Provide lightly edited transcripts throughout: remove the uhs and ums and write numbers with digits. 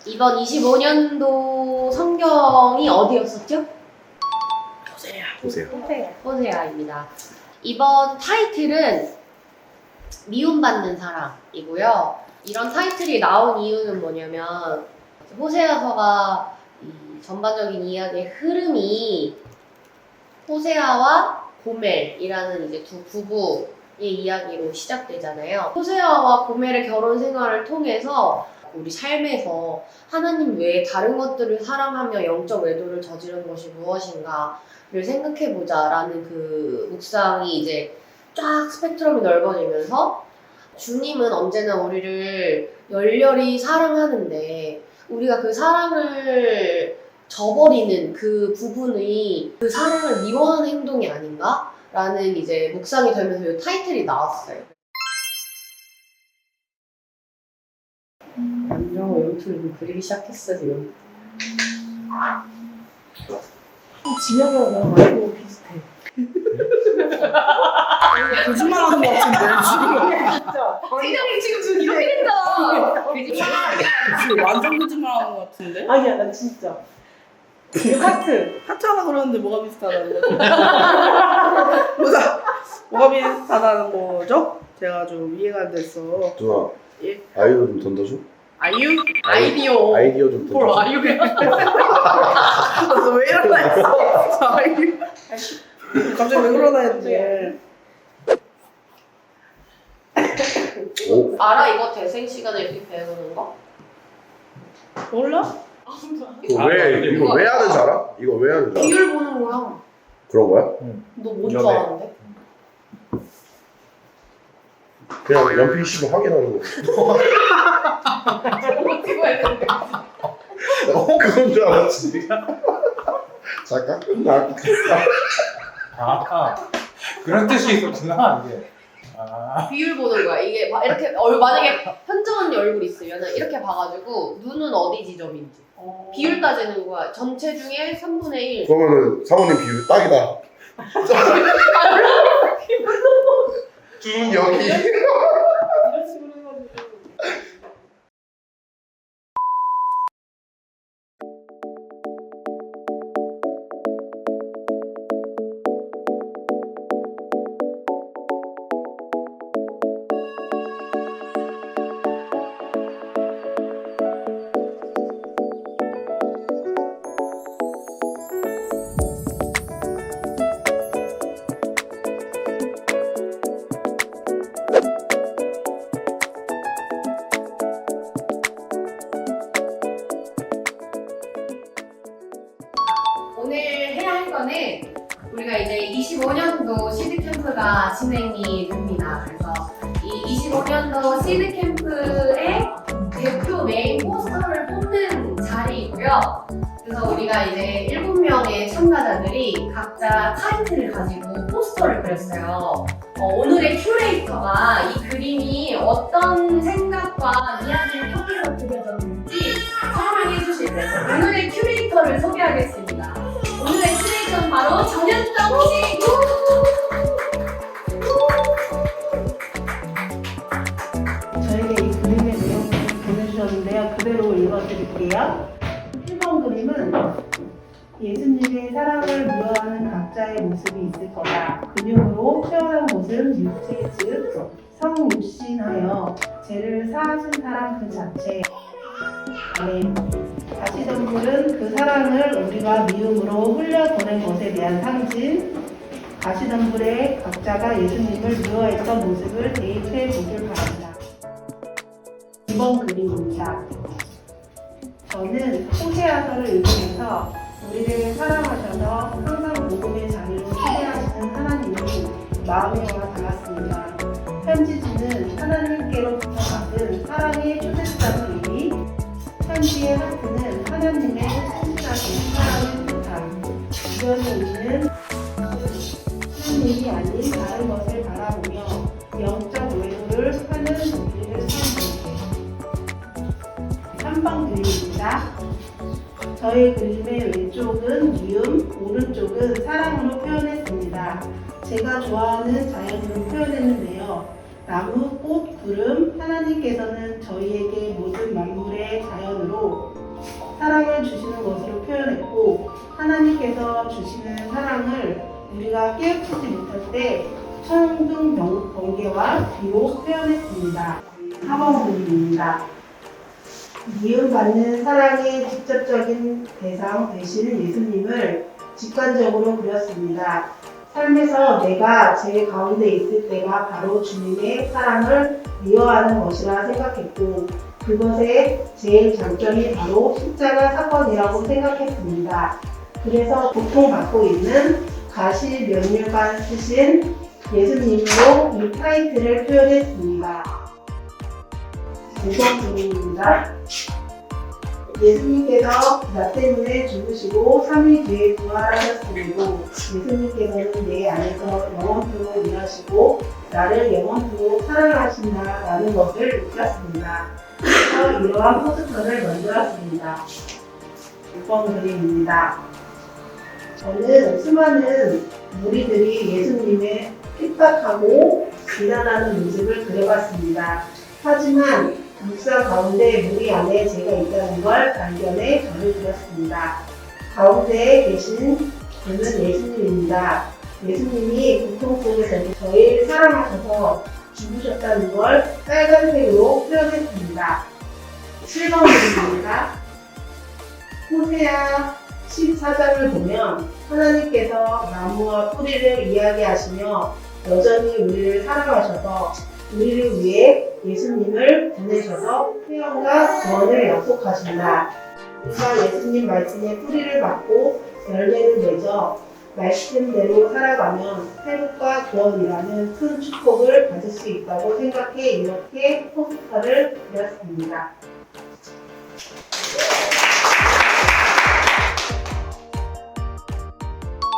이번 25년도 성경이 어디였었죠? 호세아입니다. 이번 타이틀은 미움받는 사랑이고요. 이런 타이틀이 나온 이유는 뭐냐면 호세아서가 이 전반적인 이야기의 흐름이 호세아와 고멜이라는 이제 두 부부의 이야기로 시작되잖아요. 호세아와 고멜의 결혼 생활을 통해서 우리 삶에서 하나님 외에 다른 것들을 사랑하며 영적 외도를 저지른 것이 무엇인가를 생각해보자 라는 그 묵상이 이제 쫙 스펙트럼이 넓어지면서 주님은 언제나 우리를 열렬히 사랑하는데 우리가 그 사랑을 저버리는 그 부분이 그 사랑을 미워하는 행동이 아닌가? 라는 이제 묵상이 되면서 이 타이틀이 나왔어요. 완전 웨이트를 그리기 시작했어 지금. 진영이랑 나랑 알고 비슷해. 거짓말하는 것 같은데 진짜. 진영이 지금 이렇게 됐다. 지금 완전 거짓말하는 것 같은데? 아니야, 난 진짜. 하트. 하트 하나 그러는데 뭐가 비슷하다는 거죠? 뭐가 비슷하다는 거죠? 제가 좀 이해가 안 됐어. 누나, 예? 아이디어 좀 던져줘? 아이유? 아이디어 좀 뭘 던져줘? 아유야? 왜 이러나 했어? 아이유? 갑자기 왜 그러나 했지? 오, 알아 이거 대생 시간에 이렇게 배우는 거? 몰라? 이거 왜 하는지 알아? 이거 왜 하는지 알아? 비율 보는 거야. 그런 거야? 너 뭔 줄 아는데? 그냥 연필 씹어 확인하는 거. 찍어야 되는데. 그건 줄 알았지. 잠깐 끝나. 그런 뜻이 있었구나 이게. 비율 보는 거야. 이게 이렇게 만약에 현정 언니 얼굴 있으면 이렇게 봐가지고 눈은 어디 지점인지 비율 따지는 거야. 전체 중에 3분의 1. 그러면은 사모님 비율 딱이다. 눈 여기. 이런 식으로 해가지고. 오늘 해야 할 거는 우리가 이제 25년도 시드캠프가 진행이 됩니다. 그래서 이 25년도 시드캠프의 대표 메인 포스터를 뽑는 자리이고요. 그래서 우리가 이제 7명의 참가자들이 각자 타이틀을 가지고 포스터를 그렸어요. 오늘의 큐레이터가 이 그림이 어떤 생각과 이야기를 통해서 그려졌는지 설명해 주실 때 오늘의 큐레이터를 소개하겠습니다. 오늘의 큐레이터는 바로 정현정 씨! 저에게 이 그림의 내용을 보내주셨는데요. 그대로 읽어드릴게요. 1번 그림은 예수님의 사랑을 미워하는 각자의 모습이 있을 거다. 근육으로 태어난 모습 육체 즉 성육신하여 죄를 사하신 사람 그 자체. 가시덤불은 그 사랑을 우리가 미움으로 흘려보낸 것에 대한 상징. 가시덤불에 각자가 예수님을 미워했던 모습을 대입해 보길 바랍니다. 2번 그림입니다. 저는 호세아서를 읽으면서 우리를 사랑하셔서 항상 복음의 자리로 초대하시는 하나님이 마음에 와 닿았습니다. 편지지는 하나님께로부터 받은 사랑의 초대장이니 편지의 하트는 하나님의 신실하신 사랑의 부탁. 주변에 있는 한 일이 아닌 다른 것을 바라보며 영적 외도를 하는 우리를 사랑합니다. 3번 그림입니다. 저의 그림의 왼쪽은 미움, 오른쪽은 사랑으로 표현했습니다. 제가 좋아하는 자연으로 표현했는데요. 나무, 꽃, 구름, 하나님께서는 저희에게 모든 만물의 자연으로 사랑을 주시는 것으로 표현했고 하나님께서 주시는 사랑을 우리가 깨우치지 못할 때 천둥 번개와 비로 표현했습니다. 4번 그림입니다. 미움받는 사랑의 직접적인 대상 되신 예수님을 직관적으로 그렸습니다. 삶에서 내가 제 가운데 있을 때가 바로 주님의 사랑을 미워하는 것이라 생각했고 그것의 제일 장점이 바로 십자가 사건이라고 생각했습니다. 그래서 고통받고 있는 가시면류관 쓰신 예수님으로 이 타이틀을 표현했습니다. 5번 그림입니다. 예수님께서 나 때문에 죽으시고 3일 뒤에 부활하셨으므로 예수님께서는 내 안에서 영원토록 일하시고 나를 영원토록 사랑하신다라는 것을 느꼈습니다. 그래서 이러한 포스터를 만들었습니다. 6번 그림입니다. 저는 수많은 무리들이 예수님의 핍박하고 비난하는 모습을 그려봤습니다. 하지만 묵상 가운데 무리 안에 제가 있다는 걸 발견해 저를 그렸습니다. 가운데에 계신 분은 예수님입니다. 예수님이 고통 속에서도 저희를 사랑하셔서 죽으셨다는 걸 빨간색으로 표현했습니다. 7번 그림입니다. 호세아 14장을 보면 하나님께서 나무와 뿌리를 이야기하시며 여전히 우리를 사랑하셔서 우리를 위해 예수님을 보내셔서 회원과 구원을 약속하신다. 우리가 예수님 말씀에 뿌리를 받고 열매를 맺어 말씀대로 살아가면 회복과 구원이라는 큰 축복을 받을 수 있다고 생각해 이렇게 포스터를 그렸습니다.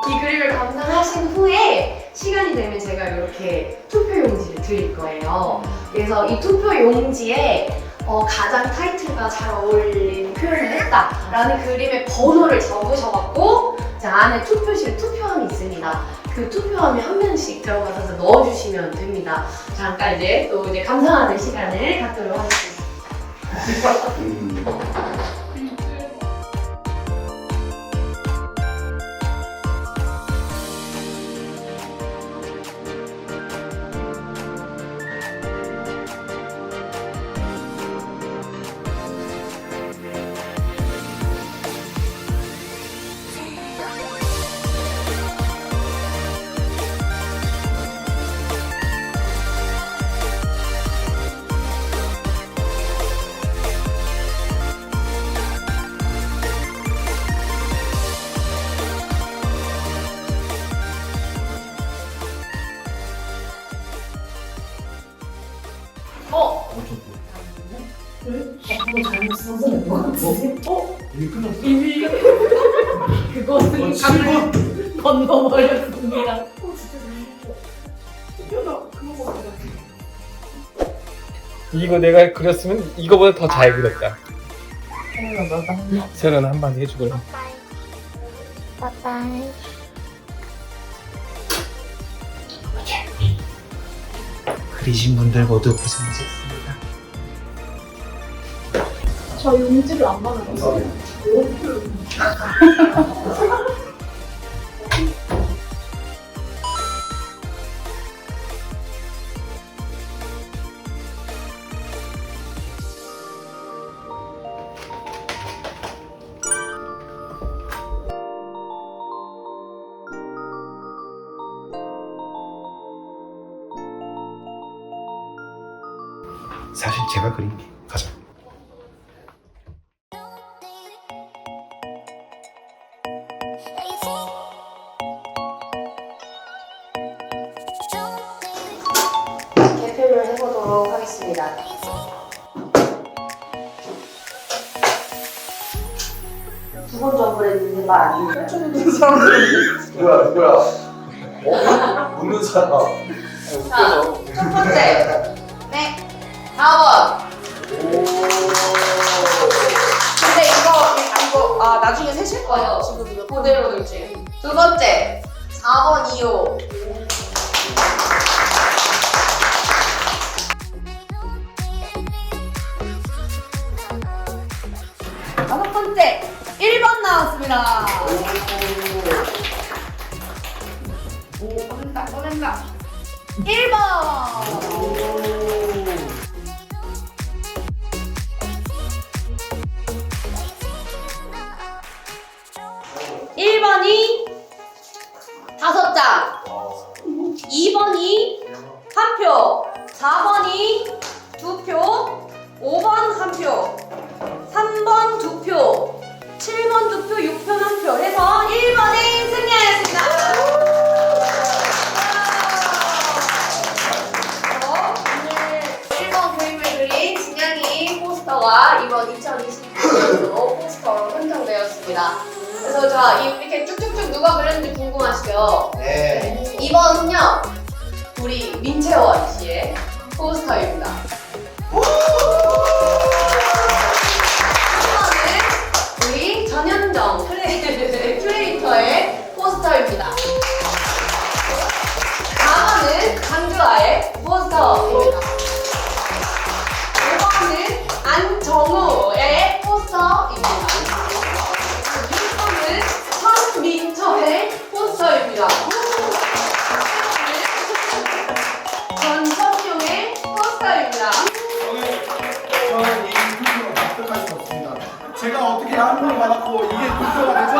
이 그림을 감상하신 후에 시간이 되면 제가 이렇게 투표 용지를 드릴 거예요. 그래서 이 투표 용지에 가장 타이틀과 잘 어울리는 표현을 했다라는 그림의 번호를 적으셔갖고 안에 투표함이 있습니다. 그 투표함에 한 명씩 들어가서 넣어주시면 됩니다. 잠깐 이제 또 이제 감상하는 시간을 갖도록 하겠습니다. 잘못 써서 낸것 같은데? 이미 끝났어. 이미 그것은 7번. 건너버렸습니다. 이거 내가 그렸으면 이거보다 더 잘 그렸다. 세련아 한마디 해주고요. 빠빠이. 그리신 분들 모두 고생하셨습니다. 저 용지를 안 받아봤어요. 사실 제가 그린 게 가장 개표를 해보도록 하겠습니다. 두 번 접을했는데 말 안 들려요. 누구야? 묻는 사람. 자, 첫 번째. 네. 4번. 근데 이거 나중에 세실 거예요. 지금 이거 그대로 둘째. 두 번째. 4번 2호. 다섯 번째. 나왔습니다. 오, 꺼낸다. 1번. 1번이 5장, 2번이 1표, 4번이 2표, 5번 1표, 3번 2표, 7번 2표, 6편 1표 해서 1번이 승리하였습니다. 오늘 1번 그림을 그린 진양이 포스터가 이번 2026년도 포스터로 선정되었습니다. 그래서 자, 이렇게 쭉쭉쭉 누가 그렸는지 궁금하시죠? 네. 이번은요, 우리 민채원 씨의 포스터입니다. 3번은 우리 전현정 큐레이터의 포스터입니다. 4번은 강주아의 포스터입니다. 5번은 안정우의 포스터입니다. 6번은 천민철의 포스터입니다. 7번은 전천용의 포스터입니다. 저는 이 표정을 납득할 수 없습니다. 제가 어떻게 한문을 받았고 이게 표정가 되죠?